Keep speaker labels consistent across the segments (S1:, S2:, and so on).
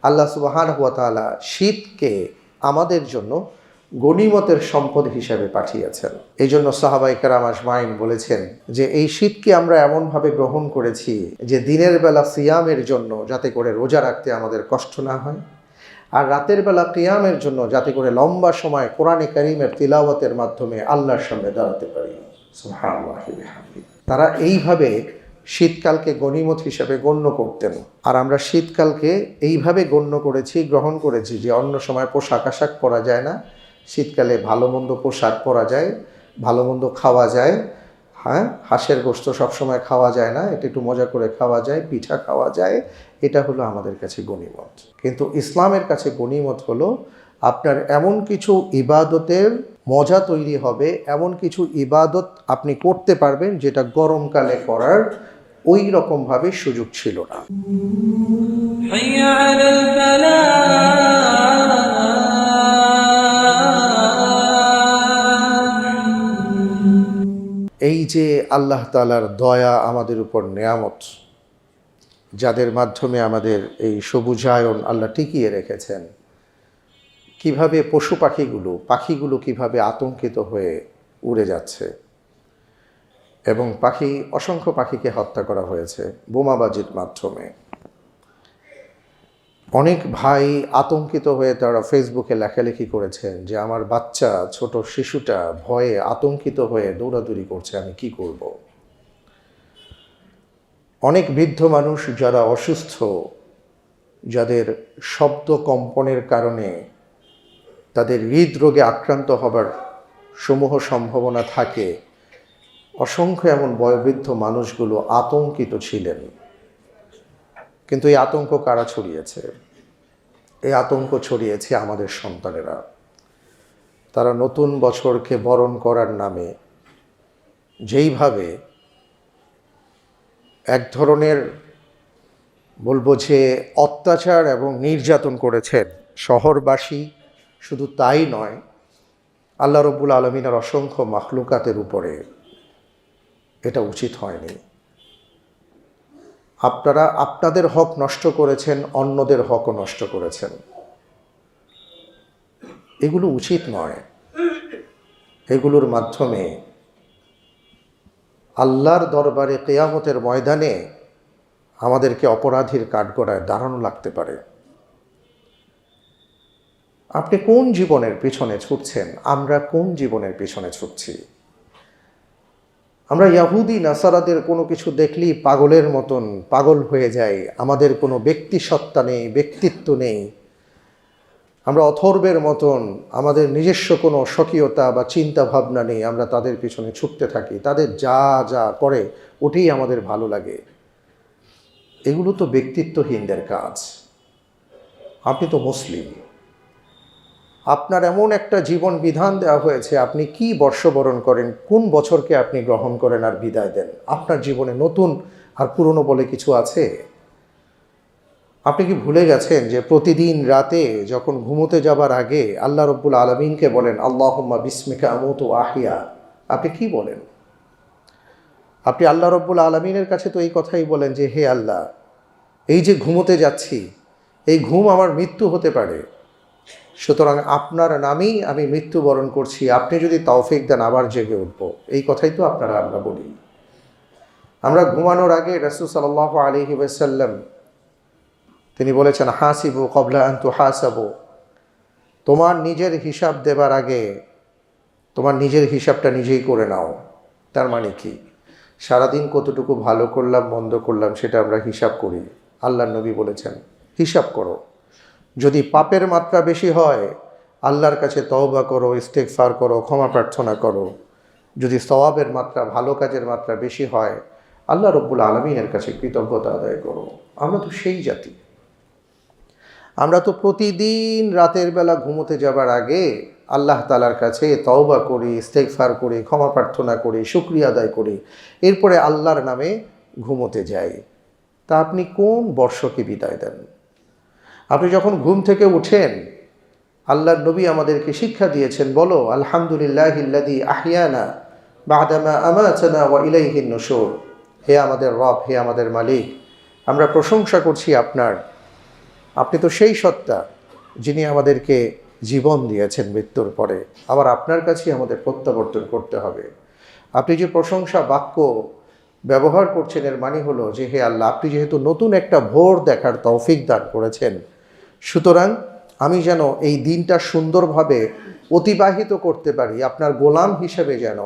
S1: আল্লাহ সুবহানাহু ওয়া তাআলা শীতকে আমাদের জন্য গনিমতের সম্পদ হিসেবে পাঠিয়েছেন। এই জন্য সাহাবায়ে কেরাম আজমাইন বলেছেন যে এই শীতকে আমরা এমনভাবে গ্রহণ করেছি যে দিনের বেলা সিয়ামের জন্য যাতে করে রোজা রাখতে আমাদের কষ্ট না হয়, আর রাতের বেলা কিয়ামের জন্য যাতে করে লম্বা সময় কোরআনে কারীমের তিলাওয়াতের মাধ্যমে আল্লাহর সামনে দাঁড়াতে পারি। সুবহানাল্লাহি ওয়া বিহামদিহি। তারা এইভাবে শীতকালকে গনিমত হিসেবে গণ্য করতেন। আর আমরা শীতকালকে এইভাবে গণ্য করেছি, গ্রহণ করেছি যে অন্য সময় পোশাক আশাক পরা যায় না, শীতকালে ভালো মন্দ পোশাক পরা যায়, ভালো মন্দ খাওয়া যায়। হ্যাঁ, হাঁসের গোশত সবসময় খাওয়া যায় না, এটা একটু মজা করে খাওয়া যায়, পিঠা খাওয়া যায়, এটা হলো আমাদের কাছে গনিমত। কিন্তু ইসলামের কাছে গনিমত হলো আপনার এমন কিছু ইবাদতের মজা তৈরি হবে, এমন কিছু ইবাদত আপনি করতে পারবেন যেটা গরমকালে করার ওই রকমভাবে সুযোগ ছিল না। এই যে আল্লাহ তাআলার দয়া আমাদের উপর নেয়ামত, যাদের মাধ্যমে আমাদের এই সবুজায়ন আল্লাহ টিকিয়ে রেখেছেন, কিভাবে পশু পাখিগুলো কিভাবে আতঙ্কিত হয়ে উড়ে যাচ্ছে, এবং অসংখ্য পাখিকে হত্যা করা হয়েছে বোমাবাজির মাধ্যমে। অনেক ভাই আতঙ্কিত হয়ে তারা ফেসবুকে লেখালেখি করেছেন যে আমার বাচ্চা ছোট শিশুটা ভয়ে আতঙ্কিত হয়ে দৌড়াদৌড়ি করছে, আমি কি করব। অনেক বৃদ্ধ মানুষ যারা অসুস্থ, যাদের শব্দ কম্পনের কারণে তাদের হৃদরোগে আক্রান্ত হবার সমূহ সম্ভাবনা থাকে, অসংখ্য এমন বয়োবৃদ্ধ মানুষগুলো আতঙ্কিত ছিলেন। কিন্তু এই আতঙ্ক কারা ছড়িয়েছে? এই আতঙ্ক ছড়িয়েছে আমাদের সন্তানেরা। তারা নতুন বছরকে বরণ করার নামে যেইভাবে এক ধরনের বলবো যে অত্যাচার এবং নির্যাতন করেছেন শহরবাসী, শুধু তাই নয়, আল্লাহ রাব্বুল আলামিনের অসংখ্য মাখলুকাতের উপরে, এটা উচিত হয়নি। আপনারা আপনাদের হক নষ্ট করেছেন, অন্যদের হকও নষ্ট করেছেন, এগুলো উচিত নয়। এগুলোর মাধ্যমে আল্লাহর দরবারে কিয়ামতের ময়দানে আমাদেরকে অপরাধীর কাঠগড়ায় দাঁড়ানো লাগতে পারে। আপনি কোন জীবনের পিছনে ছুটছেন? আমরা কোন জীবনের পিছনে ছুটছি? আমরা ইহুদি নাসারাদের কোনো কিছু দেখলেই পাগলের মতন পাগল হয়ে যাই। আমাদের কোনো ব্যক্তিসত্তা নেই, ব্যক্তিত্ব নেই। আমরা অথর্বের মতন, আমাদের নিজস্ব কোনো স্বকীয়তা বা চিন্তা ভাবনা নেই। আমরা তাদের পিছনে ছুটতে থাকি, তাদের যা যা করে ওটাই আমাদের ভালো লাগে। এগুলো তো ব্যক্তিত্বহীনদের কাজ। আপনি তো মুসলিম, আপনার এমন একটা জীবন বিধান দেওয়া হয়েছে, আপনি কি বর্ষবরণ করেন, কোন বছরকে আপনি গ্রহণ করেন আর বিদায় দেন। আপনার জীবনে নতুন আর পুরনো বলে কিছু আছে? আপনি কি ভুলে গেছেন যে প্রতিদিন রাতে যখন ঘুমোতে যাবার আগে আল্লাহ রাব্বুল আলামিনকে বলেন আল্লাহুম্মা বিসমিকা আমুতু ওয়া আহইয়া? আপনি কি বলেন? আপনি আল্লাহ রাব্বুল আলামিনের কাছে তো এই কথাই বলেন যে হে আল্লাহ, এই যে ঘুমোতে যাচ্ছি, এই ঘুম আমার মৃত্যু হতে পারে, সুতরাং আপনার নামেই আমি মৃত্যুবরণ করছি, আপনি যদি তৌফিক দেন আবার জেগে উঠব। এই কথাই তো আমরা বলি। আমরা ঘুমানোর আগে রাসূল সাল্লাল্লাহু আলাইহি ওয়াসাল্লাম তিনি বলেছেন হাসিবু ক্বাবলা আন তুহাসাবু, তোমার নিজের হিসাব দেবার আগে তোমার নিজের হিসাবটা নিজেই করে নাও। তার মানে কি? সারাদিন কতটুকু ভালো করলাম মন্দ করলাম সেটা আমরা হিসাব করি। আল্লাহর নবী বলেছেন হিসাব করো, যদি পাপের মাত্রা বেশি হয় আল্লাহর কাছে তওবা করো, ইস্তেগফার করো, ক্ষমা প্রার্থনা করো। যদি সওয়াবের মাত্রা, ভালো কাজের মাত্রা বেশি হয় আল্লাহ রাব্বুল আলামিনের কাছে কৃতজ্ঞতা আদায় করো। আমরা তো সেই জাতি। আমরা তো প্রতিদিন রাতের বেলা ঘুমোতে যাবার আগে আল্লাহ তাআলার কাছে তওবা করি, ইস্তেগফার করি, ক্ষমা প্রার্থনা করি, শুকরিয়া আদায় করি, এরপরে আল্লাহর নামে ঘুমোতে যাই। তা আপনি কোন বর্ষকে বিদায় দেন? আপনি যখন ঘুম থেকে উঠেন, আল্লাহর নবী আমাদেরকে শিক্ষা দিয়েছেন, বলো আলহামদুলিল্লাহিল্লাযী আহইয়ানা বা'দামা আমাতানা ওয়া ইলাইহিন নুশুর। হে আমাদের রব, হে আমাদের মালিক, আমরা প্রশংসা করছি আপনার, আপনি তো সেই সত্তা যিনি আমাদেরকে জীবন দিয়েছেন মৃত্যুর পরে, আবার আপনার কাছেই আমাদের প্রত্যাবর্তন করতে হবে। আপনি যে প্রশংসা বাক্য ব্যবহার করছেন এর মানে হলো যে হে আল্লাহ, আপনি যেহেতু নতুন একটা ভোর দেখার তৌফিক দান করেছেন, সুতরাং আমি যেন এই দিনটা সুন্দরভাবে অতিবাহিত করতে পারি, আপনার গোলাম হিসেবে যেন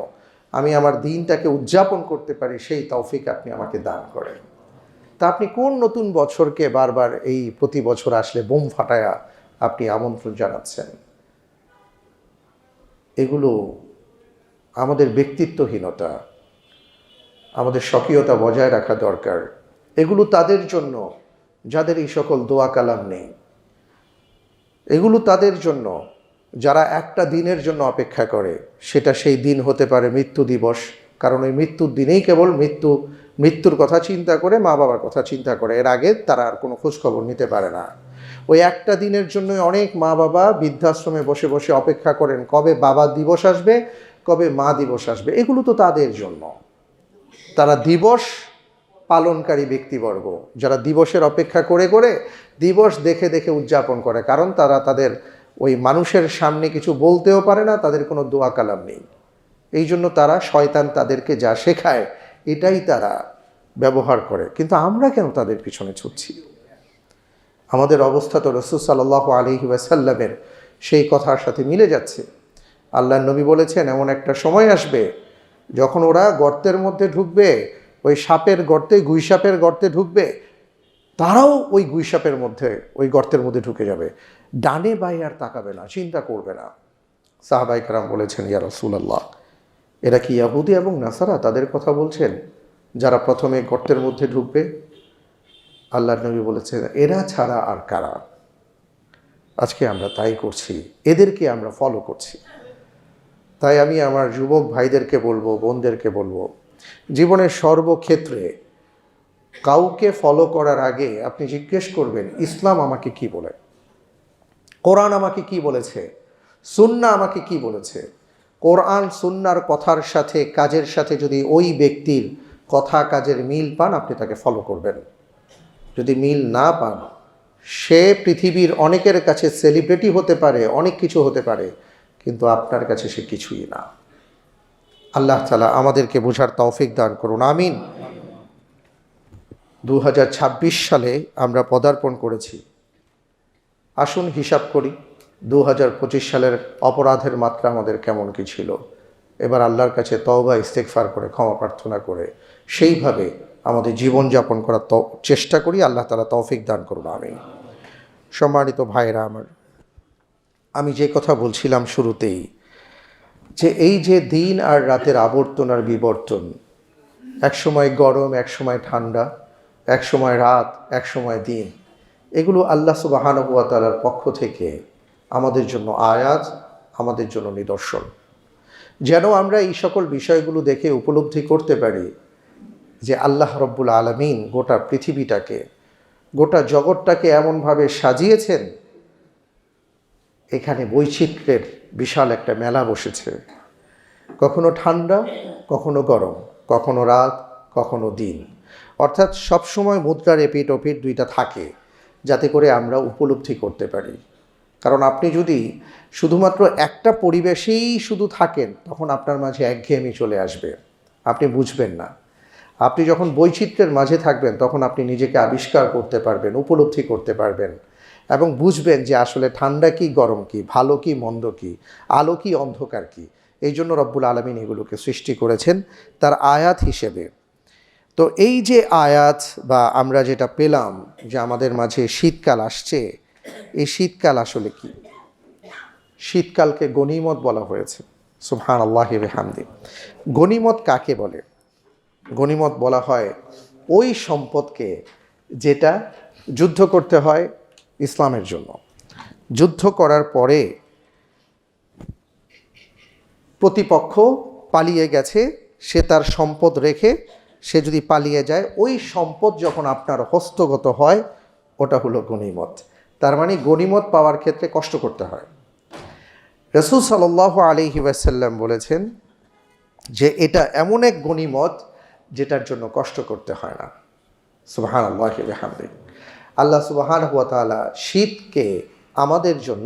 S1: আমি আমার দিনটাকে উদযাপন করতে পারি, সেই তৌফিক আপনি আমাকে দান করেন। তা আপনি কোন নতুন বছরকে বারবার এই প্রতি বছর আসলে বোম ফাটায়া আপনি আমন্ত্রণ জানাচ্ছেন? এগুলো আমাদের ব্যক্তিত্বহীনতা, আমাদের স্বকীয়তা বজায় রাখা দরকার। এগুলো তাদের জন্য যাদের এই সকল দোয়া কালাম নেই, এগুলো তাদের জন্য যারা একটা দিনের জন্য অপেক্ষা করে, সেটা সেই দিন হতে পারে মৃত্যু দিবস, কারণ ওই মৃত্যুর দিনেই কেবল মৃত্যুর কথা চিন্তা করে, মা বাবার কথা চিন্তা করে, এর আগে তারা আর কোনো খোঁজখবর নিতে পারে না। ওই একটা দিনের জন্যই অনেক মা বাবা বৃদ্ধাশ্রমে বসে বসে অপেক্ষা করেন কবে বাবা দিবস আসবে, কবে মা দিবস আসবে। এগুলো তো তাদের জন্য, তারা দিবস পালনকারী ব্যক্তিবর্গ, যারা দিবসের অপেক্ষা করে করে দিবস দেখে দেখে উদযাপন করে, কারণ তারা তাদের ওই মানুষের সামনে কিছু বলতেও পারে না, তাদের কোনো দোয়া কালাম নেই। এই জন্য তারা, শয়তান তাদেরকে যা শেখায় এটাই তারা ব্যবহার করে। কিন্তু আমরা কেন তাদের পিছনে ছুটছি? আমাদের অবস্থা তো রাসূল সাল্লাল্লাহু আলাইহি ওয়াসাল্লামের সেই কথার সাথে মিলে যাচ্ছে। আল্লাহর নবী বলেছেন, এমন একটা সময় আসবে যখন ওরা গর্তের মধ্যে ঢুকবে, ওই সাপের গর্তে, গুইসাপের গর্তে ঢুকবে, তারাও ওই গুইসাপের মধ্যে, ওই গর্তের মধ্যে ঢুকে যাবে, ডানে বাঁয়ে আর তাকাবে না, চিন্তা করবে না। সাহাবায়ে কেরাম বলেছেন, ইয়া রাসূলুল্লাহ, এরা কি ইয়াহুদি এবং নাসারা তাদের কথা বলছেন যারা প্রথমে গর্তের মধ্যে ঢুকবে? আল্লাহর নবী বলেছেন, এরা ছাড়া আর কারা? আজকে আমরা তাই করছি, এদেরকে আমরা ফলো করছি। তাই আমি আমার যুবক ভাইদেরকে বলবো, বোনদেরকে বলবো, জীবনের সর্বক্ষেত্রে কাউকে ফলো করার আগে আপনি জিজ্ঞেস করবেন, ইসলাম আমাকে কি বলে, কোরআন আমাকে কি বলেছে, সুন্নাহ আমাকে কি বলেছে। কোরআন সুন্নাহর কথার সাথে, কাজের সাথে যদি ওই ব্যক্তির কথা কাজের মিল পান, আপনি তাকে ফলো করবেন। যদি মিল না পান, সে পৃথিবীর অনেকের কাছে সেলিব্রিটি হতে পারে, অনেক কিছু হতে পারে, কিন্তু আপনার কাছে সে কিছুই না। আল্লাহ তাআলা আমাদেরকে বোঝার তৌফিক দান করুন, আমিন। 2026 সালে আমরা পদার্পণ করেছি। আসুন হিসাব করি 2025 সালের অপরাধের মাত্রা আমাদের কেমন কি ছিল। এবার আল্লাহর কাছে তওবা ইস্তেগফার করে, ক্ষমা প্রার্থনা করে সেইভাবে আমাদের জীবনযাপন করার চেষ্টা করি। আল্লাহ তাআলা তৌফিক দান করুন, আমিন। সম্মানিত ভাইরা আমার, আমি যে কথা বলছিলাম শুরুতেই, যে এই যে দিন আর রাতের আবর্তন আর বিবর্তন, এক সময় গরম, এক সময় ঠান্ডা, এক সময় রাত, এক সময় দিন, এগুলো আল্লাহ সুবহানাহু ওয়া তাআলার পক্ষ থেকে আমাদের জন্য আয়াত, আমাদের জন্য নিদর্শন। যেন আমরা এই সকল বিষয়গুলো দেখে উপলব্ধি করতে পারি যে আল্লাহ রব্বুল আলামিন গোটা পৃথিবীটাকে, গোটা জগৎটাকে এমনভাবে সাজিয়েছেন, এখানে বৈচিত্র্যের বিশাল একটা মেলা বসেছে। কখনো ঠান্ডা, কখনো গরম, কখনো রাত, কখনো দিন, অর্থাৎ সবসময় মুদ্রার এপিঠ ওপিঠ দুইটা থাকে, যাতে করে আমরা উপলব্ধি করতে পারি। কারণ আপনি যদি শুধুমাত্র একটা পরিবেশেই শুধু থাকেন, তখন আপনার মাঝে একঘেয়েমি চলে আসবে, আপনি বুঝবেন না। আপনি যখন বৈচিত্র্যের মাঝে থাকবেন, তখন আপনি নিজেকে আবিষ্কার করতে পারবেন, উপলব্ধি করতে পারবেন, এবং বুঝবেন যে আসলে ঠান্ডা কি, গরম কি, ভালো কি, মন্দ কি, আলো কি, অন্ধকার কি। এই জন্য রব্বুল আলামিন এগুলোকে সৃষ্টি করেছেন তার আয়াত হিসেবে। তো এই যে আয়াত বা আমরা যেটা পেলাম যে আমাদের মাঝে শীতকাল আসছে, এই শীতকাল আসলে কি? শীতকালকে গনিমত বলা হয়েছে, সুবহানাল্লাহি ওয়া বিহামদি। গনিমত কাকে বলে? গনিমত বলা হয় ওই সম্পদকে যেটা যুদ্ধ করতে হয় ইসলামের জন্য। যুদ্ধ করার পরে প্রতিপক্ষ পালিয়ে গেছে, সে তার সম্পদ রেখে সে যদি পালিয়ে যায়, ওই সম্পদ যখন আপনার হস্তগত হয়, ওটা হলো গনিমত। তার মানে গনিমত পাওয়ার ক্ষেত্রে কষ্ট করতে হয়। রাসূল সাল্লাল্লাহু আলাইহি ওয়াসাল্লাম বলেছেন যে এটা এমন এক গনিমত যেটার জন্য কষ্ট করতে হয় না। সুবহানাল্লাহি ওয়া বিহামদিহি। আল্লাহ সুবহানাহু ওয়া তাআলা শীতকে আমাদের জন্য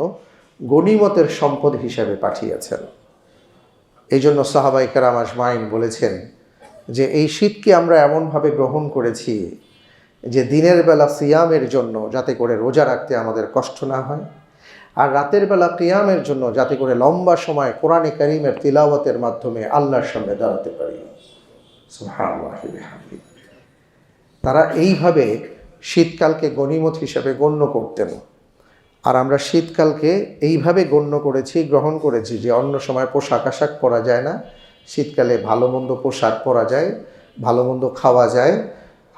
S1: গনিমতের সম্পদ হিসাবে পাঠিয়েছেন। এই জন্য সাহাবায়ে কেরাম আজমাইন বলেছেন যে এই শীতকে আমরা এমনভাবে গ্রহণ করেছি যে দিনের বেলা সিয়ামের জন্য যাতে করে রোজা রাখতে আমাদের কষ্ট না হয়, আর রাতের বেলা কিয়ামের জন্য যাতে করে লম্বা সময় কোরআনে কারীমের তিলাওয়াতের মাধ্যমে আল্লাহর সামনে দাঁড়াতে পারি। সুবহানাল্লাহি ওয়া বিহামদিহি। তারা এইভাবে শীতকালকে গনিমত হিসেবে গণ্য করতেন। আর আমরা শীতকালকে এইভাবে গণ্য করেছি, গ্রহণ করেছি যে অন্য সময় পোশাক আশাক পরা যায় না, শীতকালে ভালো মন্দ পোশাক পরা যায়, ভালো মন্দ খাওয়া যায়।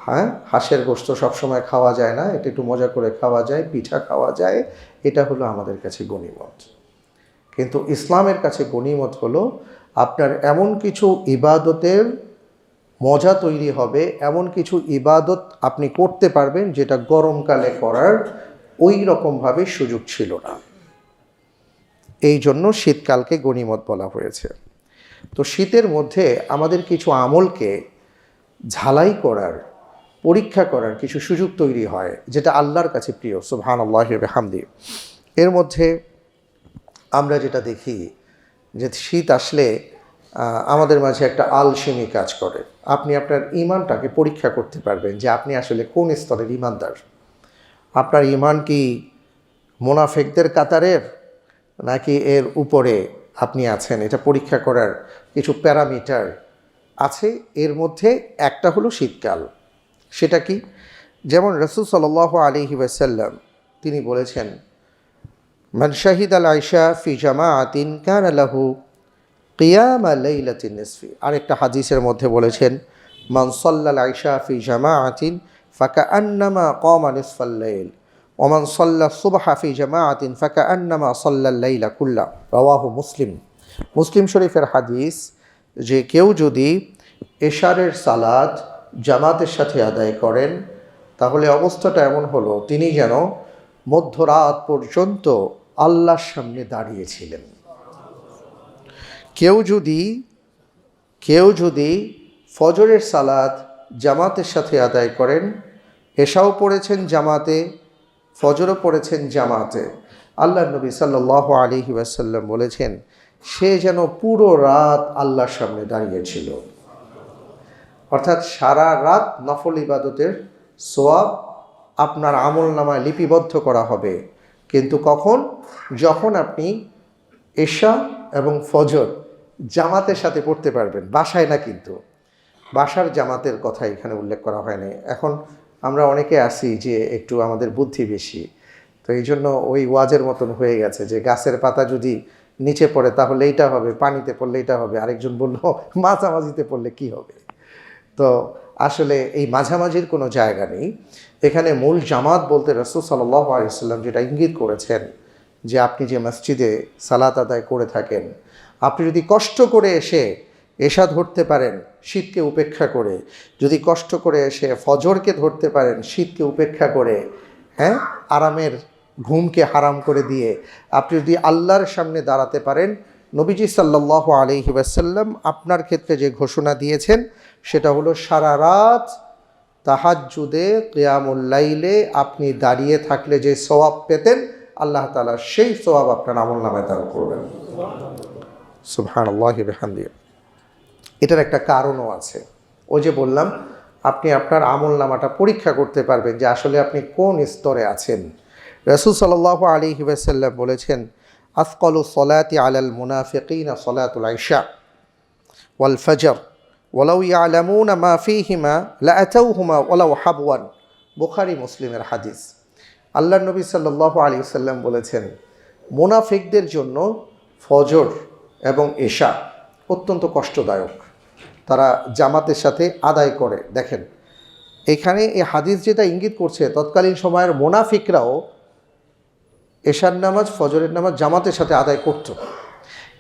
S1: হ্যাঁ, হাঁসের গোশত সবসময় খাওয়া যায় না, এটা একটু মজা করে খাওয়া যায়, পিঠা খাওয়া যায়, এটা হলো আমাদের কাছে গনিমত। কিন্তু ইসলামের কাছে গনিমত হলো আপনার এমন কিছু ইবাদতের মজা তৈরি হবে, এমন কিছু ইবাদত আপনি করতে পারবেন যেটা গরমকালে করার ওই রকমভাবে সুযোগ ছিল না। এই জন্য শীতকালকে গনিমত বলা হয়েছে। তো শীতের মধ্যে আমাদের কিছু আমলকে ঝালাই করার, পরীক্ষা করার কিছু সুযোগ তৈরি হয় যেটা আল্লাহর কাছে প্রিয়। সুবহানাল্লাহি ওয়া বিহামদিহি। এর মধ্যে আমরা যেটা দেখি যে শীত আসলে আমাদের মাঝে একটা আলসেমি কাজ করে। আপনি আপনার ঈমানটাকে পরীক্ষা করতে পারবেন যে আপনি আসলে কোন স্তরের ঈমানদার। আপনার ঈমান কি মুনাফিকদের কাতারের নাকি এর উপরে আপনি আছেন, এটা পরীক্ষা করার কিছু প্যারামিটার আছে। এর মধ্যে একটা হলো শীতকাল। সেটা কি? যেমন রাসূল সাল্লাল্লাহু আলাইহি ওয়াসাল্লাম তিনি বলেছেন, মান শাহিদাল আইশা ফি জামাআতিন কানা লাহু কিয়ামা লাইলাতিন নিসফি। আরেকটা হাদিসের মধ্যে বলেছেন, মান সাল্লাল আইশা ফি জামাআতিন ফাকাআন্নামা কামা নিসফাল লাইল ওয়া মান সাল্লা সুবহা ফি জামাআতিন ফাকাআন্নামা সাল্লাল লাইলা কুল্লা। রাওয়াহু মুসলিম। মুসলিম শরীফের হাদিস যে কেউ যদি এশারের সালাত জামাতের সাথে আদায় করেন তাহলে অবস্থাটা এমন হলো তিনি যেন মধ্যরাত পর্যন্ত আল্লাহর সামনে দাঁড়িয়েছিলেন। কেউ যদি ফজরের সালাত জামাতের সাথে আদায় করেন, এশাও পড়েছেন জামাতে, ফজরও পড়েছেন জামাতে, আল্লাহর নবী সাল্লাল্লাহু আলাইহি ওয়াসাল্লাম বলেছেন সে যেন পুরো রাত আল্লাহর সামনে দাঁড়িয়েছিল। অর্থাৎ সারা রাত নফল ইবাদতের সওয়াব আপনার আমলনামায় লিপিবদ্ধ করা হবে। কিন্তু কখন? যখন আপনি এশা এবং ফজর জামাতের সাথে পড়তে পারবেন, বাসায় না। কিন্তু বাসার জামাতের কথা এখানে উল্লেখ করা হয়নি। এখন আমরা অনেকে আসি যে একটু আমাদের বুদ্ধি বেশি, তো এই জন্য ওই ওয়াজের মতন হয়ে গেছে যে গাছের পাতা যদি নিচে পড়ে তাহলে এইটা হবে, পানিতে পড়লে এটা হবে। আরেকজন বলল মাঝামাঝিতে পড়লে কি হবে। তো আসলে এই মাঝামাঝির কোনো জায়গা নেই এখানে। মূল জামাত বলতে রাসূল সাল্লাল্লাহু আলাইহি ওয়াসাল্লাম যেটা ইঙ্গিত করেছেন যে আপনি যে মসজিদে সালাত আদায় করে থাকেন, আপনি যদি কষ্ট করে এসে এশা ধরতে পারেন শীতকে উপেক্ষা করে, যদি কষ্ট করে এসে ফজরকে ধরতে পারেন শীতকে উপেক্ষা করে, হ্যাঁ, আরামের ঘুমকে হারাম করে দিয়ে আপনি যদি আল্লাহর সামনে দাঁড়াতে পারেন, নবীজি সাল্লাল্লাহু আলাইহি ওয়াসাল্লাম আপনার ক্ষেত্রে যে ঘোষণা দিয়েছেন সেটা হলো সারা রাত তাহাজ্জুদে কিয়ামুল লাইলে আপনি দাঁড়িয়ে থাকলে যে সওয়াব পেতেন আল্লাহ তাআলা সেই সওয়াব আপনার আমলনামায় দান করবেন। সুবহানাল্লাহি ওয়া বিহামদিহি। এটার একটা কারণও আছে। ওই যে বললাম আপনি আপনার আমলনামাটা পরীক্ষা করতে পারবেন যে আসলে আপনি কোন স্তরে আছেন। রাসূল সাল্লাল্লাহু আলাইহি ওয়াসাল্লাম বলেছেন, আফকালু সলাতি আলাল মুনাফিকিনা সলাতুল ইশা ওয়াল ফজর ওয়ালাউ ইয়ালামুনা মা ফীহিমা লাআতাউহুমা ওয়ালাউ হাবওয়ান। বুখারী মুসলিমের হাদিস। আল্লাহর নবী সাল্লাল্লাহু আলাইহি ওয়াসাল্লাম বলেছেন মুনাফিকদের জন্য ফজর এবং এশা অত্যন্ত কষ্টদায়ক। তারা জামাতের সাথে আদায় করে। দেখেন এখানে এই হাদিস যেটা ইঙ্গিত করছে তৎকালীন সময়ের মুনাফিকরাও এশার নামাজ ফজরের নামাজ জামাতের সাথে আদায় করত,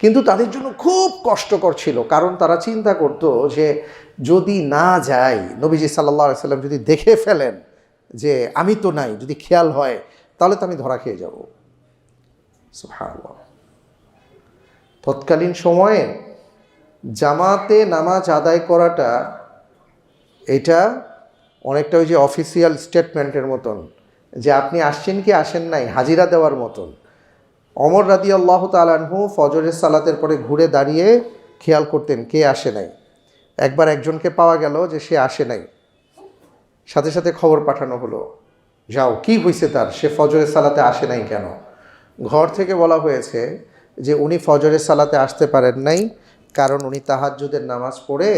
S1: কিন্তু তাদের জন্য খুব কষ্টকর ছিল। কারণ তারা চিন্তা করত যে যদি না যাই, নবীজি সাল্লাল্লাহু আলাইহি ওয়াসাল্লাম যদি দেখে ফেলেন যে আমি তো নাই, যদি খেয়াল হয় তাহলে তো আমি ধরা খেয়ে যাব। সুবহানাল্লাহ। তৎকালীন সময়ে জামাতে নামাজ আদায় করাটা এটা অনেকটা ওই যে অফিসিয়াল স্টেটমেন্টের মতন যে আপনি আসছেন কি আসেন নাই, হাজিরা দেওয়ার মতন। ওমর রাদিয়াল্লাহু তাআলা আনহু ফজরের সালাতের পরে ঘুরে দাঁড়িয়ে খেয়াল করতেন কে আসে নাই। একবার একজনকে পাওয়া গেল যে সে আসে নাই, সাথে সাথে খবর পাঠানো হলো, যাও কি হয়েছে তার, সে ফজরের সালাতে আসে নাই কেন? ঘর থেকে বলা হয়েছে যে উনি ফজরের সালাতে আসতে পারেন নাই কারণ উনি তাহাজ্জুদের নামাজ পড়ে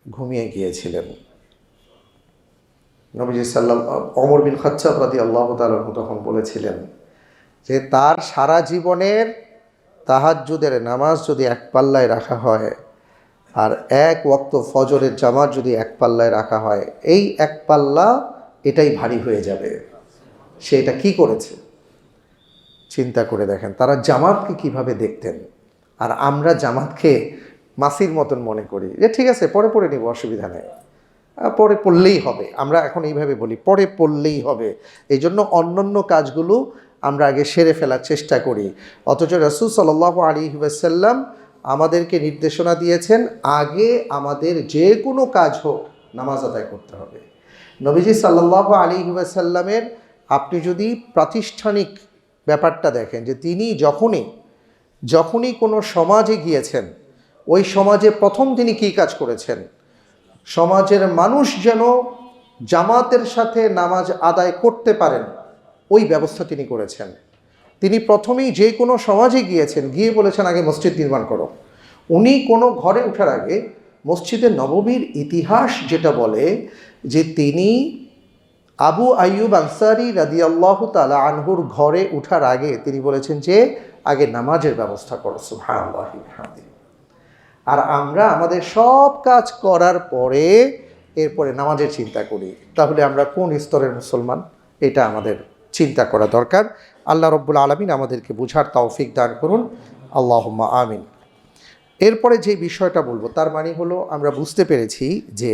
S1: ঘুমিয়ে গিয়েছিলেন। নবীজি ওমর বিন খাত্তাব রাদিয়াল্লাহু তাআলা তখন বলেছিলেন যে তার সারা জীবনের তাহাজ্জুদের নামাজ যদি এক পাল্লায় রাখা হয় আর এক ওয়াক্ত ফজরের জামাত যদি এক পাল্লায় রাখা হয়, এই এক পাল্লা এটাই ভারী হয়ে যাবে। সে এটা কী করেছে চিন্তা করে দেখেন, তারা জামাতকে কিভাবে দেখতেন, আর আমরা জামাতকে মাসির মতন মনে করি যে ঠিক আছে পরে পড়ে নিব, অসুবিধা নেই, পরে পড়লেই হবে। আমরা এখন এইভাবে বলি পরে পড়লেই হবে, এই জন্য অন্যান্য কাজগুলো আমরা আগে সেরে ফেলার চেষ্টা করি। অথচ রাসূল সাল্লাল্লাহু আলাইহি ওয়াসাল্লাম আমাদেরকে নির্দেশনা দিয়েছেন আগে আমাদের যে কোনো কাজ হোক নামাজ আদায় করতে হবে। নবীজি সাল্লাল্লাহু আলাইহি ওয়াসাল্লামের আপনি যদি প্রাতিষ্ঠানিক ব্যাপারটা দেখেন যে তিনি যখনই কোনো সমাজে গিয়েছেন, ওই সমাজে প্রথম তিনি কী কাজ করেছেন, সমাজের মানুষ যেন জামাতের সাথে নামাজ আদায় করতে পারেন ওই ব্যবস্থা তিনি করেছেন। তিনি প্রথমেই যে কোনো সমাজে গিয়েছেন, গিয়ে বলেছেন আগে মসজিদ নির্মাণ করো। উনি কোনো ঘরে ওঠার আগে মসজিদে নববীর ইতিহাস যেটা বলে যে তিনি আবু আইয়ুব আনসারী রাদিয়াল্লাহু তাআলা আনহুর ঘরে ওঠার আগে তিনি বলেছেন যে আগে নামাজের ব্যবস্থা করো। সুবহানাল্লাহি ওয়া বিহামদিহি। আর আমরা আমাদের সব কাজ করার পরে এরপরে নামাজের চিন্তা করি, তাহলে আমরা কোন স্তরের মুসলমান? এটা আমাদের চিন্তা করা দরকার। আল্লাহ রব্বুল আলামিন আমাদেরকে বুঝার তৌফিক দান করুন, আল্লাহুম্মা আমিন। এরপরে যে বিষয়টা বলবো তার মানে হলো আমরা বুঝতে পেরেছি যে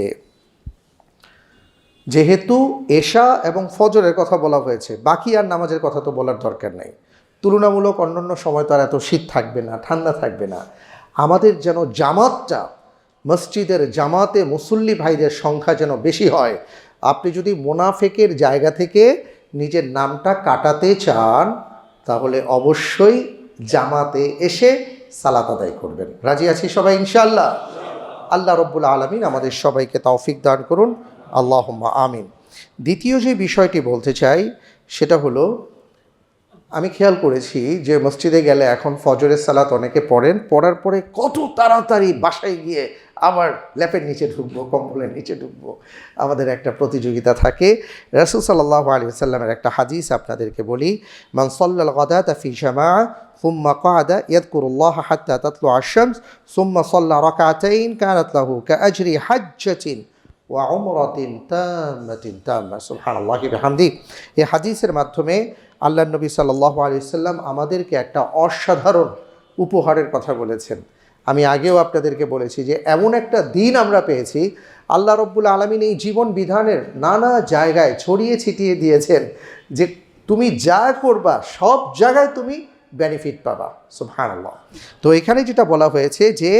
S1: যেহেতু এশা এবং ফজরের কথা বলা হয়েছে, বাকি আর নামাজের কথা তো বলার দরকার নাই। তুলনামূলক অন্যান্য সময় তো আর এত শীত থাকবে না, ঠান্ডা থাকবে না। আমাদের যেন জামাতটা, মসজিদের জামাতে মুসল্লি ভাইদের সংখ্যা যেন বেশি হয়। আপনি যদি মুনাফিকের জায়গা থেকে নিজের নামটা কাটাতে চান তাহলে অবশ্যই জামাতে এসে সালাত আদায় করবেন। রাজি আছি সবাই ইনশাআল্লাহ? আল্লাহ রব্বুল আলামিন আমাদের সবাইকে তৌফিক দান করুন, আল্লাহুম্মা আমিন। দ্বিতীয় যে বিষয়টি বলতে চাই সেটা হলো, আমি খেয়াল করেছি যে মসজিদে গেলে এখন ফজরের সালাত অনেকে পড়েন, পড়ার পরে কত তাড়াতাড়ি বাসায় গিয়ে আবার ল্যাপের নিচে ঢুকবো, কম্বলের নিচে ঢুকবো, আমাদের একটা প্রতিযোগিতা থাকে। রাসূল সাল্লাল্লাহু আলাইহি ওয়াসাল্লামের একটা হাদিস আপনাদেরকে বলি, মান সাল্লাল গাদাতা ফি জামাআ সুম্মা ক্বাদা ইয়াযকুরুল্লাহ হাত্তা তাতলুআ আশ-শামস সুম্মা সাল্লা রাকাতাইন কানাত লাহু কাআজরি হাজ্জাতিন ওয়া উমরাতিন তাম্মাতিন তাম্মা। সুবহানাল্লাহি ওয়া বিহামদিহি। এই হাদিসের মাধ্যমে আল্লাহর নবী সাল্লাল্লাহু আলাইহি ওয়াসাল্লাম আমাদেরকে একটা অসাধারণ উপহারের কথা বলেছেন। আমি আগেও আপনাদেরকে বলেছি যে এমন একটা দিন আমরা পেয়েছি, আল্লাহ রব্বুল আলামিন এই জীবন বিধানের নানা জায়গায় ছড়িয়ে ছিটিয়ে দিয়েছেন যে তুমি যা করবা সব জায়গায় তুমি বেনিফিট পাবা। সুবহানাল্লাহ। তো এখানে যেটা বলা হয়েছে যে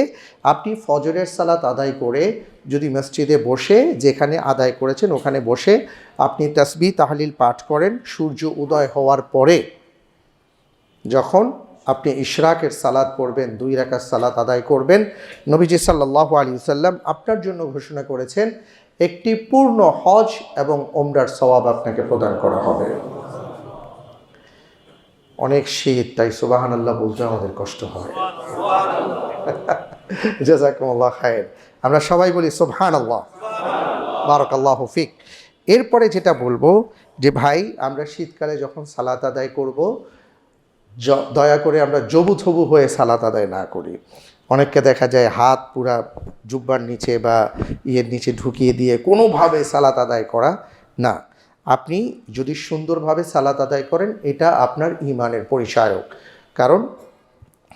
S1: আপনি ফজরের সালাত আদায় করে যদি মসজিদে বসে যেখানে আদায় করেছেন ওখানে বসে আপনি তাসবিহ তাহলিল পাঠ করেন, সূর্য উদয় হওয়ার পরে যখন আপনি ইশরাকের সালাত পড়বেন, 2 রাকাত সালাত আদায় করবেন, নবীজি সাল্লাল্লাহু আলাইহি ওয়াসাল্লাম আপনার জন্য ঘোষণা করেছেন একটি পূর্ণ হজ এবং ওমরার সওয়াব আপনাকে প্রদান করা হবে। অনেক শীত, তাই সুবহানাল্লাহ বলতে আমাদের কষ্ট হয়। জাযাকুমুল্লাহ খায়ের। আমরা সবাই বলি সুবহানাল্লাহ, বারাকাল্লাহু ফিক। এরপরে যেটা বলবো যে ভাই আমরা শীতকালে যখন সালাত আদায় করব দয়া করে আমরা জবুথবু হয়ে সালাত আদায় না করি। অনেককে দেখা যায় হাত পুরা জুব্বার নিচে বা ইয়ের নিচে ঢুকিয়ে দিয়ে কোনোভাবে সালাত আদায় করা না। আপনি যদি সুন্দরভাবে সালাত আদায় করেন এটা আপনার ঈমানের পরিচায়ক। কারণ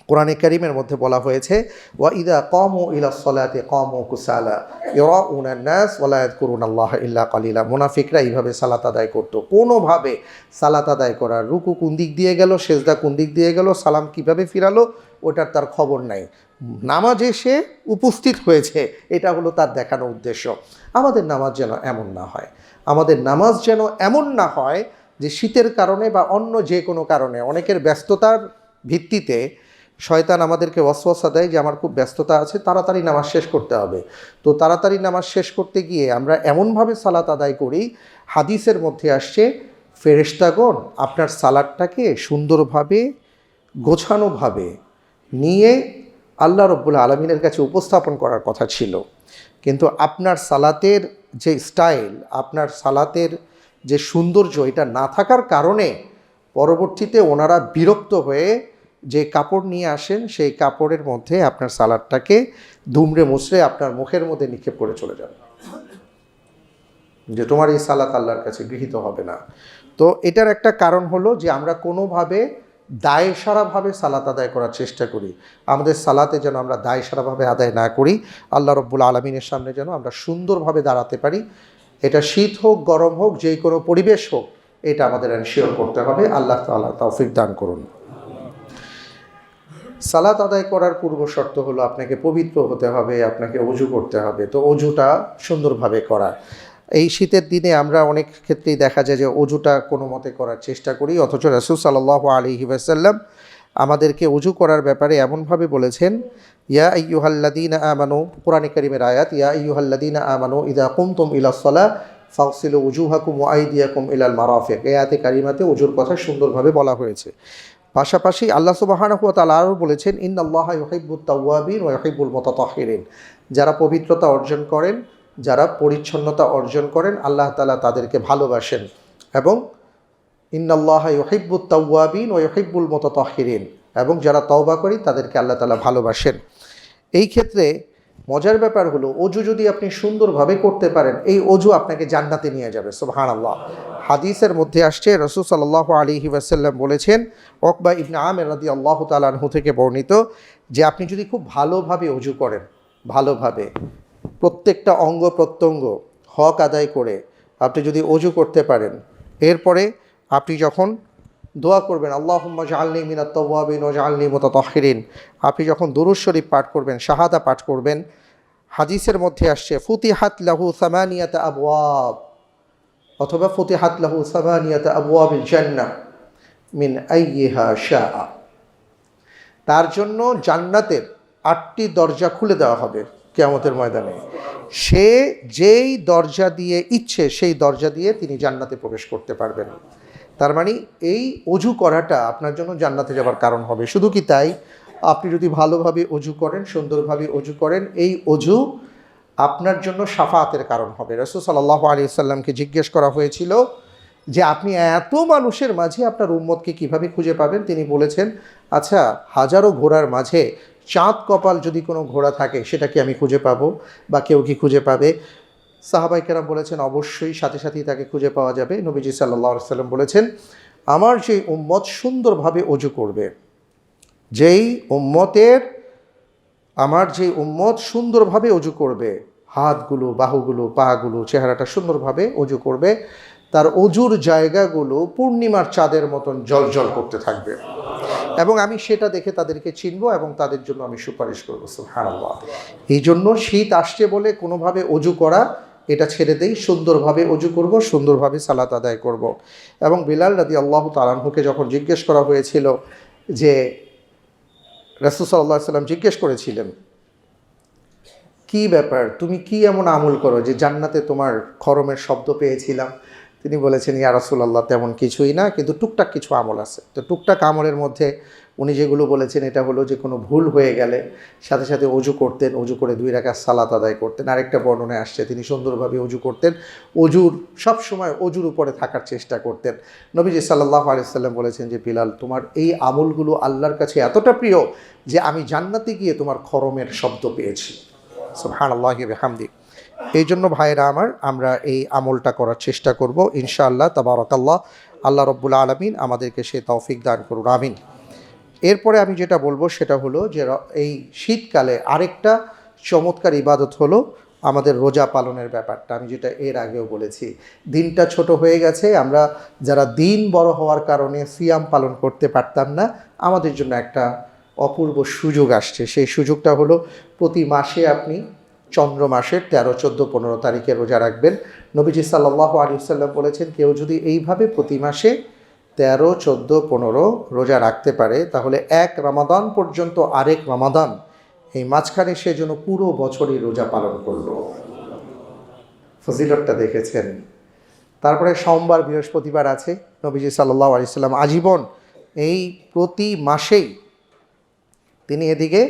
S1: কোরআনে কারীমের মধ্যে বলা হয়েছে ওয়া ইযা কামু ইলাস সালাতি কামু কুসালা ইরাউনান নাস ওয়া লা ইয়াযকুরুনাল্লাহা ইল্লা কালিলা। মুনাফিকরা এইভাবে সালাত আদায় করত। কোনোভাবে সালাত আদায় করা, রুকু কোন দিক দিয়ে গেল, সেজদা কোন দিক দিয়ে গেল, সালাম কিভাবে ফিরালো ওটার তার খবর নাই। নামাজে সে উপস্থিত হয়েছে, এটা হলো তার দেখানো উদ্দেশ্য। আমাদের নামাজ যেন এমন না হয়। আমাদের নামাজ যেন এমন না হয় যে শীতের কারণে বা অন্য যে কোনো কারণে, অনেকের ব্যস্ততার ভিত্তিতে শয়তান আমাদেরকে ওয়াসওয়াসা দেয় যে আমার খুব ব্যস্ততা আছে, তাড়াতাড়ি নামাজ শেষ করতে হবে। তো তাড়াতাড়ি নামাজ শেষ করতে গিয়ে আমরা এমনভাবে সালাত আদায় করি, হাদিসের মধ্যে আসছে ফেরেশতাগণ আপনার সালাদটাকে সুন্দরভাবে গোছানোভাবে নিয়ে আল্লাহ রব্বুল আলমিনের কাছে উপস্থাপন করার কথা ছিল। কিন্তু আপনার সালাতের যে স্টাইল, আপনার সালাতের যে সৌন্দর্য, এটা না থাকার কারণে পরবর্তীতে ওনারা বিরক্ত হয়ে যে কাপড় নিয়ে আসেন সেই কাপড়ের মধ্যে আপনার সালাদটাকে দুমড়ে মুচড়ে আপনার মুখের মধ্যে নিক্ষেপ করে চলে যান, যে তোমার এই সালাত আল্লাহর কাছে গৃহীত হবে না। তো এটার একটা কারণ হলো যে আমরা কোনোভাবে দায়সারাভাবে সালাত আদায় করার চেষ্টা করি। আমাদের সালাতে যেন আমরা দায়সারাভাবে আদায় না করি, আল্লাহ রব্বুল আলমিনের সামনে যেন আমরা সুন্দরভাবে দাঁড়াতে পারি। এটা শীত হোক গরম হোক যে কোনো পরিবেশ হোক, এটা আমাদের এনশিওর করতে হবে। আল্লাহ তাআলা তৌফিক দান করুন। সালাত আদায় করার পূর্ব শর্ত হলো আপনাকে পবিত্র হতে হবে, আপনাকে অজু করতে হবে। তো অজুটা সুন্দরভাবে করা, এই শীতের দিনে আমরা অনেক ক্ষেত্রেই দেখা যায় যে অজুটা কোনো মতে করার চেষ্টা করি, অথচ রাসূল সাল্লাল্লাহু আলাইহি ওয়াসাল্লাম আমাদেরকে অজু করার ব্যাপারে এমনভাবে বলেছেন, ইয়া আইয়ুহাল্লাযীনা আমানু, কোরআনে কারীমের আয়াত, ইয়া আইয়ুহাল্লাযীনা আমানু ইযা কুমতুম ইলাস সালাহ ফাগসিলু উজুহাকুম ওয়া আইদিয়াকুম ইলাল মারাফিক। এই আয়াতে কারিমাতে অজুর কথা সুন্দরভাবে বলা হয়েছে। পাশাপাশি আল্লাহ সুবহানাহু ওয়া তাআলা আরও বলেছেন, ইন্নাল্লাহা ইউহিব্বুত তাওয়াবিন ওয়া ইউহিব্বুল মুতাতাহহিরিন। যারা পবিত্রতা অর্জন করেন, যারা পরিচ্ছন্নতা অর্জন করেন, আল্লাহ তাআলা তাদেরকে ভালোবাসেন। এবং ইন্নাল্লাহা ইউহিব্বুত তাওয়াবিন ওয়া ইউহিব্বুল মুতাতাহহিরিন, এবং যারা তওবা করে তাদেরকে আল্লাহ তাআলা ভালোবাসেন। এই ক্ষেত্রে মজার ব্যাপার হলো, অজু যদি আপনি সুন্দরভাবে করতে পারেন, এই অজু আপনাকে জান্নাতে নিয়ে যাবে। সুবহানাল্লাহ। হাদিসের মধ্যে আসছে, রাসূল সাল্লাল্লাহু আলাইহি ওয়াসাল্লাম বলেছেন, উকবা ইবনে আমির রাদিয়াল্লাহু তাআলা আনহু থেকে বর্ণিত, যে আপনি যদি খুব ভালোভাবে অজু করেন, ভালোভাবে প্রত্যেকটা অঙ্গ প্রত্যঙ্গ হক আদায় করে আপনি যদি অজু করতে পারেন, এরপরে আপনি যখন দোয়া করবেন, আল্লাহুম্মা জাআলনি মিনাত তাওয়াবিন ওয়া জাআলনি মুতাতাহহিরিন, আপনি যখন দুরূদ শরীফ পাঠ করবেন, শাহাদা পাঠ করবেন, হাদিসের মধ্যে আসছে ফুতিহাত লাহু সামানিয়াতা আবওয়াব, অথবা ফুতিহাত লাহু সামানিয়াতা আবওয়াবিল জান্নাহ মিন আইয়িহা শাআ, তার জন্য জান্নাতের 8টি দরজা খুলে দেওয়া হবে কিয়ামতের ময়দানে। সে যেই দরজা দিয়ে ইচ্ছে সেই দরজা দিয়ে তিনি জান্নাতে প্রবেশ করতে পারবেন। তার মানে এই অজু করাটা আপনার জন্য জান্নাতে যাবার কারণ হবে। শুধু কি তাই, আপনি যদি ভালোভাবে অজু করেন, সুন্দরভাবে অজু করেন, এই অজু আপনার জন্য শাফাআতের কারণ হবে। রাসূল সাল্লাল্লাহু আলাইহি ওয়াসাল্লামকে জিজ্ঞেস করা হয়েছিল যে আপনি এত মানুষের মাঝে আপনার উম্মতকে কিভাবে খুঁজে পাবেন? তিনি বলেছেন, আচ্ছা, হাজারো ঘোড়ার মাঝে চাঁদ কপাল যদি কোনো ঘোড়া থাকে, সেটা কি আমি খুঁজে পাবো, বা কেউ কি খুঁজে পাবে? সাহাবায়ে কেরাম বলেছেন, অবশ্যই, সাথে সাথেই তাকে খুঁজে পাওয়া যাবে। নবীজি সাল্লাল্লাহু আলাইহি ওয়াসাল্লাম বলেছেন, আমার যেই উম্মত সুন্দরভাবে অজু করবে, আমার যেই উম্মত সুন্দরভাবে অজু করবে, হাতগুলো, বাহুগুলো, পাগুলো, চেহারাটা সুন্দরভাবে অজু করবে, তার অজুর জায়গাগুলো পূর্ণিমার চাঁদের মতন জ্বলজ্বল করতে থাকবে, এবং আমি সেটা দেখে তাদেরকে চিনব এবং তাদের জন্য আমি সুপারিশ করবো। সুবহানাল্লাহ। এই জন্য শীত আসছে বলে কোনোভাবে অজু করা এটা ছেড়ে দেই, সুন্দরভাবে অজু করব, সুন্দরভাবে সালাত আদায় করব। এবং বিলাল রাদিয়াল্লাহু তাআলা আনহুকে যখন জিজ্ঞেস করা হয়েছিল, যে রাসূল সাল্লাল্লাহু আলাইহি ওয়াসাল্লাম জিজ্ঞেস করেছিলেন, কি ব্যাপার, তুমি কি এমন আমল করো যে জান্নাতে তোমার খরমের শব্দ পেয়েছিলাম? তিনি বলেছেন, ইয়া রাসূলুল্লাহ, তেমন কিছুই না, কিন্তু টুকটাক কিছু আমল আছে। তো টুকটাক আমলের মধ্যে উনি যেগুলো বলেছেন, এটা হলো যে কোনো ভুল হয়ে গেলে সাথে সাথে অজু করতেন, অজু করে 2 রাকাত সালাত আদায় করতেন। আরেকটা বর্ণনায় আসছে তিনি সুন্দরভাবে অজু করতেন, সব সময় অজুর উপরে থাকার চেষ্টা করতেন। নবীজি সাল্লাল্লাহু আলাইহি ওয়াসাল্লাম বলেছেন যে, বিলাল, তোমার এই আমলগুলো আল্লাহর কাছে এতটা প্রিয় যে আমি জান্নাতে গিয়ে তোমার খরমের শব্দ পেয়েছি। সুবহানাল্লাহি ওয়া বিহামদিহি। এই জন্য ভাইয়েরা আমার, আমরা এই আমলটা করার চেষ্টা করব ইনশাআল্লাহ। তাবারাকাল্লাহ। আল্লাহ রব্বুল আলামিন আমাদেরকে সে তৌফিক দান করুন, আমিন। এরপরে আমি যেটা বলবো সেটা হলো যে এই শীতকালে আরেকটা চমৎকার ইবাদত হলো আমাদের রোজা পালনের ব্যাপারটা। আমি যেটা এর আগেও বলেছি, দিনটা ছোট হয়ে গেছে, আমরা যারা দিন বড় হওয়ার কারণে সিয়াম পালন করতে পারতাম না, আমাদের জন্য একটা অপূর্ব সুযোগ আসছে। সেই সুযোগটা হলো প্রতি মাসে আপনি চন্দ্র মাসের 13, 14, 15 তারিখে রোজা রাখবেন। নবীজি সাল্লাল্লাহু আলাইহি ওয়াসাল্লাম বলেছেন, কেউ যদি এইভাবে প্রতি মাসে 13, 14, 15 রোজা রাখতে পারে, তাহলে এক রমাদান পর্যন্ত আরেক রমাদান, এই মাঝখানে সে যেন পুরো বছরই রোজা পালন করলো। ফজিলতটা দেখেছেন। তারপরে সোমবার, বৃহস্পতিবার আছে। নবীজি সাল্লাল্লাহু আলাইহি ওয়াসাল্লাম আজীবন এই প্রতি মাসেই তিনি এদিকে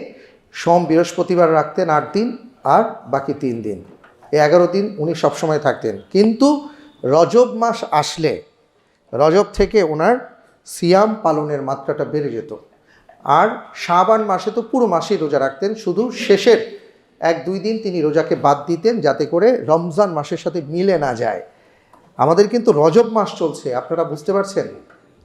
S1: সোম, বৃহস্পতিবার রাখতেন 8 দিন, আর বাকি 3 দিন, এই 11 দিন উনি সবসময় থাকতেন। কিন্তু রজব মাস আসলে রজব থেকে ওনার সিয়াম পালনের মাত্রাটা বেড়ে যেত। আর শাবান মাসে তো পুরো মাসেই রোজা রাখতেন, শুধু শেষের 1-2 দিন তিনি রোজাকে বাদ দিতেন, যাতে করে রমজান মাসের সাথে মিলে না যায়। আমাদের কিন্তু রজব মাস চলছে, আপনারা বুঝতে পারছেন?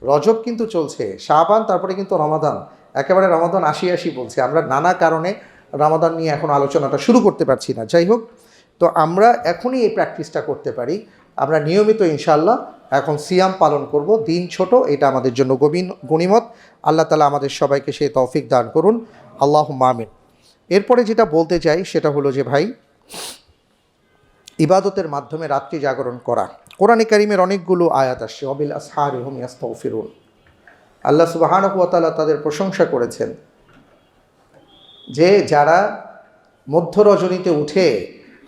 S1: রজব কিন্তু চলছে, শাবান, তারপরে কিন্তু রমাদান, একেবারে রমাদান আসি বলছে। আমরা নানা কারণে রমাদান নিয়ে এখন আলোচনাটা শুরু করতে পারছি না। যাই হোক, তো আমরা এখনই এই প্র্যাকটিসটা করতে পারি। আমরা নিয়মিত ইনশাআল্লাহ এখন সিয়াম পালন করব। দিন ছোট, এটা আমাদের জন্য গনিমত। আল্লাহ তাআলা আমাদের সবাইকে সেই তৌফিক দান করুন, আল্লাহুম্মা আমিন। এরপরে যেটা বলতে চাই সেটা হলো যে ভাই, ইবাদতের মাধ্যমে রাত্রি জাগরণ করা। কোরআনে কারীমের অনেকগুলো আয়াত আসছে, ওয়াবিল আসহারি হুম ইয়াস্তাগফিরুন। আল্লাহ সুবহানাহু ওয়া তাআলা তাদের প্রশংসা করেছেন যে যারা মধ্য রজনীতে উঠে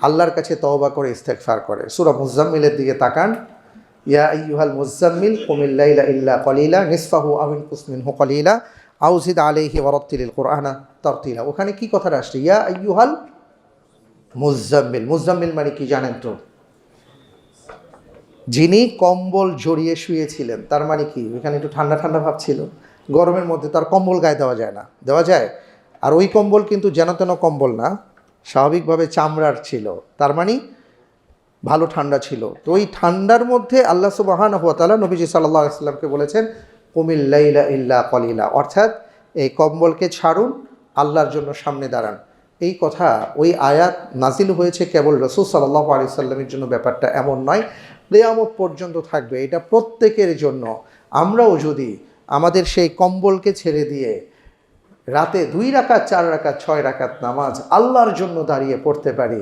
S1: আল্লাহর কাছে তওবা করে ইস্তেগফার করে। সূরা মুজাম্মিলের দিকে তাকান, ইয়া আইয়ুহাল মুজাম্মিল কুমিল লাইলা ইল্লা কলিলা নিসফাহু আও ইনকুস মিনহু কলিলা আও জিদ আলাইহি ওয়ারাত্তিলিল কুরআনা তারতিলা। ওখানে কি কথাটা আসছে? ইয়া আইয়ুহাল মুজাম্মিল। মুজাম্মিল মানে কি জানেন তো? যিনি কম্বল জড়িয়ে শুয়েছিলেন, তার মানে কি? এখানে একটু ঠান্ডা ঠান্ডা ভাব ছিল, গরমের মধ্যে তার কম্বল গায়ে দেওয়া যায় না, দেওয়া যায়? আর ওই কম্বল কিন্তু যেন তেন কম্বল না, স্বাভাবিকভাবে চামড়ার ছিল, তার মানে ভালো ঠান্ডা ছিল। তো ওই ঠান্ডার মধ্যে আল্লাহ সুবহানাহু ওয়া তাআলা নবীজি সাল্লাল্লাহু আলাইহি ওয়াসাল্লামকে বলেছেন, কুমিল লাইলা ইল্লা কলিলা, অর্থাৎ এই কম্বলকে ছাড়ুন, আল্লাহর জন্য সামনে দাঁড়ান। এই কথা, ওই আয়াত নাজিল হয়েছে কেবল রাসূল সাল্লাল্লাহু আলাইহি ওয়াসাল্লামের জন্য, ব্যাপারটা এমন নয়, কিয়ামত পর্যন্ত থাকবে এটা প্রত্যেকের জন্য। আমরাও যদি আমাদের সেই কম্বলকে ছেড়ে দিয়ে রাতে 2 রাকাত, 4 রাকাত, 6 রাকাত নামাজ আল্লাহর জন্য দাঁড়িয়ে পড়তে পারি,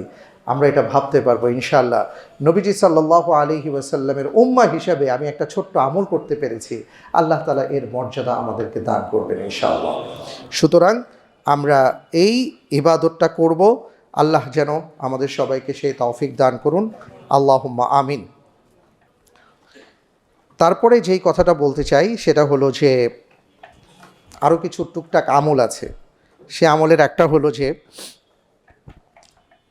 S1: আমরা এটা ভাবতে পারবো ইনশাআল্লাহ। নবীজি সাল্লাল্লাহু আলাইহি ওয়াসাল্লামের উম্মাহ হিসাবে আমি একটা ছোট্ট আমল করতে পেরেছি, আল্লাহ তাআলা এর মর্যাদা আমাদেরকে দান করবেন ইনশাআল্লাহ। সুতরাং আমরা এই ইবাদতটা করব, আল্লাহ যেন আমাদের সবাইকে সেই তৌফিক দান করুন, আল্লাহুম্মা আমিন। তারপরে যেই কথাটা বলতে চাই সেটা হলো যে আরও কিছু টুকটাক আমল আছে। সে আমলের একটা হলো যে,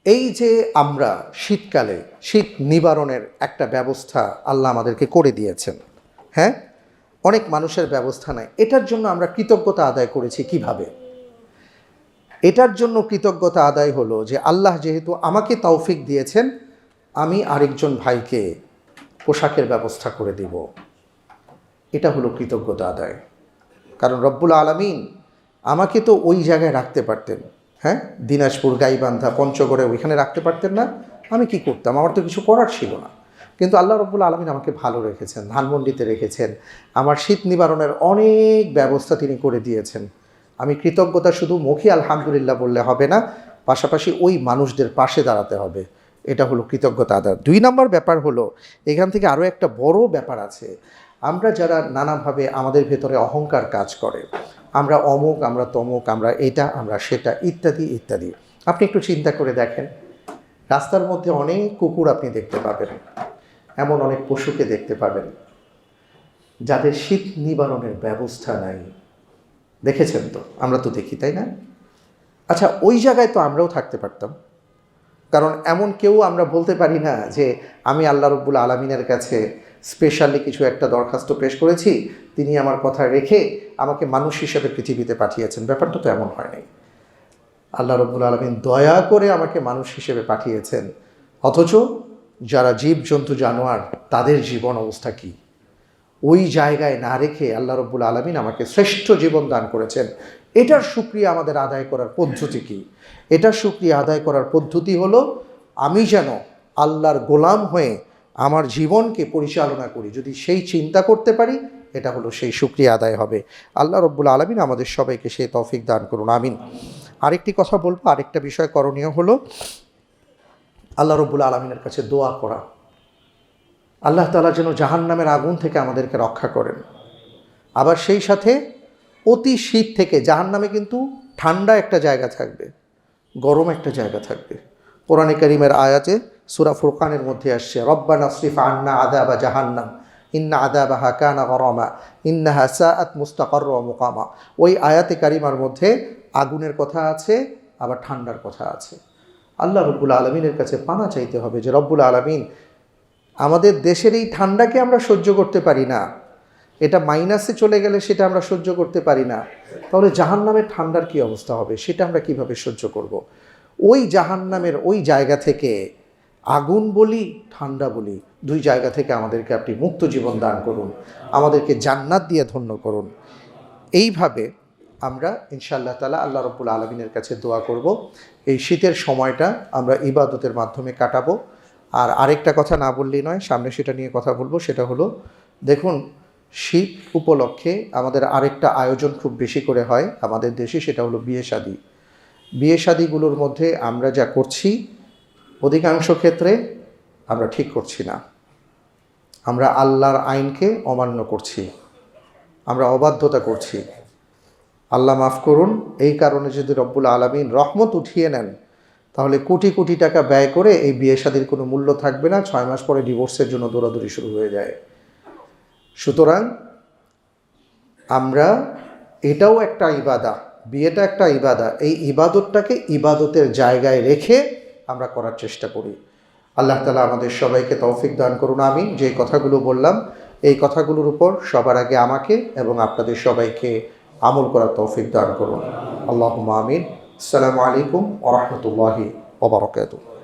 S1: এই যে আমরা শীতকালে শীত নিবারণের একটা ব্যবস্থা আল্লাহ আমাদেরকে করে দিয়েছেন, হ্যাঁ, অনেক মানুষের ব্যবস্থা নাই। এটার জন্য আমরা কৃতজ্ঞতা আদায় করেছি কিভাবে? এটার জন্য কৃতজ্ঞতা আদায় হলো যে আল্লাহ যেহেতু আমাকে তৌফিক দিয়েছেন, আমি আরেকজন ভাইকে পোশাকের ব্যবস্থা করে দিব, এটা হলো কৃতজ্ঞতা আদায়। কারণ রব্বুল আলামিন আমাকে তো ওই জায়গায় রাখতে পারতেন, হ্যাঁ, দিনাজপুর, গাইবান্ধা, পঞ্চগড়ে ওইখানে রাখতে পারতেন না, আমি কি করতাম? আমার তো কিছু করার ছিল না। কিন্তু আল্লাহ রব্বুল আলামিন আমাকে ভালো রেখেছেন, ধানমন্ডিতে রেখেছেন, আমার শীত নিবারণের অনেক ব্যবস্থা তিনি করে দিয়েছেন। আমি কৃতজ্ঞতা শুধু মুখে আলহামদুলিল্লাহ বললে হবে না, পাশাপাশি ওই মানুষদের পাশে দাঁড়াতে হবে, এটা হলো কৃতজ্ঞতা আদায়। 2 নম্বর ব্যাপার হলো, এখান থেকে আরও একটা বড় ব্যাপার আছে। আমরা যারা নানাভাবে আমাদের ভেতরে অহংকার কাজ করে, আমরা অমুক, আমরা তমুক, আমরা এটা, আমরা সেটা, ইত্যাদি ইত্যাদি। আপনি একটু চিন্তা করে দেখেন, রাস্তার মধ্যে অনেক কুকুর আপনি দেখতে পাবেন, এমন অনেক পশুকে দেখতে পাবেন যাদের শীত নিবারণের ব্যবস্থা নাই। দেখেছেন তো? আমরা তো দেখি, তাই না? আচ্ছা, ওই জায়গায় তো আমরাও থাকতে পারতাম, কারণ এমন কেউ আমরা বলতে পারি না যে আমি আল্লাহ রব্বুল আলামিনের কাছে স্পেশালি কিছু একটা দরখাস্ত পেশ করেছি, তিনি আমার কথা রেখে আমাকে মানুষ হিসেবে পৃথিবীতে পাঠিয়েছেন। ব্যাপারটা তো এমন হয় নাই। আল্লাহ রব্বুল আলামিন দয়া করে আমাকে মানুষ হিসেবে পাঠিয়েছেন, অথচ যারা জীবজন্তু, জানোয়ার, তাদের জীবন অবস্থা কী, ওই জায়গায় না রেখে আল্লাহ রব্বুল আলামিন আমাকে শ্রেষ্ঠ জীবন দান করেছেন। এটার শুকরিয়া আমাদের আদায় করার পদ্ধতি কী? এটার শুকরিয়া আদায় করার পদ্ধতি হলো, আমি যেন আল্লাহর গোলাম হয়ে আমার জীবনকে পরিচালনা করি, যদি সেই চিন্তা করতে পারি, এটা হলো সেই শুকরিয়া আদায় হবে। আল্লাহ রব্বুল আলামিন আমাদের সবাইকে সেই তৌফিক দান করুন, আমিন। আরেকটি কথা বলবো, আরেকটা বিষয় করণীয় হলো, আল্লাহ রব্বুল আলমিনের কাছে দোয়া করা, আল্লাহ তাআলা যেন জাহান্নামের আগুন থেকে আমাদেরকে রক্ষা করেন। আবার সেই সাথে অতি শীত থেকে, জাহান্নামে কিন্তু ঠান্ডা একটা জায়গা থাকবে, গরম একটা জায়গা থাকবে। কোরআনে কারীমের আয়াতে সূরা ফুরকানের মধ্যে আসছে, রব্বানা আসরিফ আন্না আযাবা জাহান্নাম ইন্না আযাবাহা কানা গরামা ইন্নাহা সাআত মুস্তাকাররা ওয়া মুকামা। ওই আয়াতে কারিমার মধ্যে আগুনের কথা আছে, আবার ঠান্ডার কথা আছে। আল্লাহ রব্বুল আলমিনের কাছে পানা চাইতে হবে যে রব্বুল আলমিন, আমাদের দেশের এই ঠান্ডাকে আমরা সহ্য করতে পারি না, এটা মাইনাসে চলে গেলে সেটা আমরা সহ্য করতে পারি না, তাহলে জাহান্নামের ঠান্ডার কী অবস্থা হবে, সেটা আমরা কিভাবে সহ্য করব। ওই জাহান্নামের ওই জায়গা থেকে, আগুন বলি ঠান্ডা বলি, দুই জায়গা থেকে আমাদেরকে আপনি মুক্ত জীবন দান করুন, আমাদেরকে জান্নাত দিয়ে ধন্য করুন। এইভাবে আমরা ইনশাআল্লাহ তাআলা আল্লাহ রব্বুল আলমিনের কাছে দোয়া করব। এই শীতের সময়টা আমরা ইবাদতের মাধ্যমে কাটাবো। আর আরেকটা কথা না বললেই নয়, সামনে সেটা নিয়ে কথা বলবো। সেটা হলো, দেখুন, শীত উপলক্ষে আমাদের আরেকটা আয়োজন খুব বেশি করে হয় আমাদের দেশে, সেটা হলো বিয়ে শাদী। বিয়ে শাদীগুলোর মধ্যে আমরা যা করছি, অধিকাংশ ক্ষেত্রে আমরা ঠিক করছি না। আমরা আল্লাহর আইনকে অমান্য করছি, আমরা অবাধ্যতা করছি। আল্লাহ মাফ করুন। এই কারণে যদি রব্বুল আলামিন রহমত উঠিয়ে নেন, তাহলে কোটি কোটি টাকা ব্যয় করে এই বিয়ে শাদীর কোনো মূল্য থাকবে না। 6 মাস পরে ডিভোর্সের জন্য দৌড়াদৌড়ি শুরু হয়ে যায়। সুতরাং আমরা, এটাও একটা ইবাদা, বিয়েটা একটা ইবাদা, এই ইবাদতটাকে ইবাদতের জায়গায় রেখে আমরা করার চেষ্টা করি। আল্লাহ তাআলা আমাদের সবাইকে তৌফিক দান করুন, আমিন। যে কথাগুলো বললাম, এই কথাগুলোর উপর সবার আগে আমাকে এবং আপনাদের সবাইকে আমল করার তৌফিক দান করুন। আল্লাহুম্মা আমিন। আসসালামু আলাইকুম ওয়া রাহমাতুল্লাহি ওয়া বারাকাতুহু।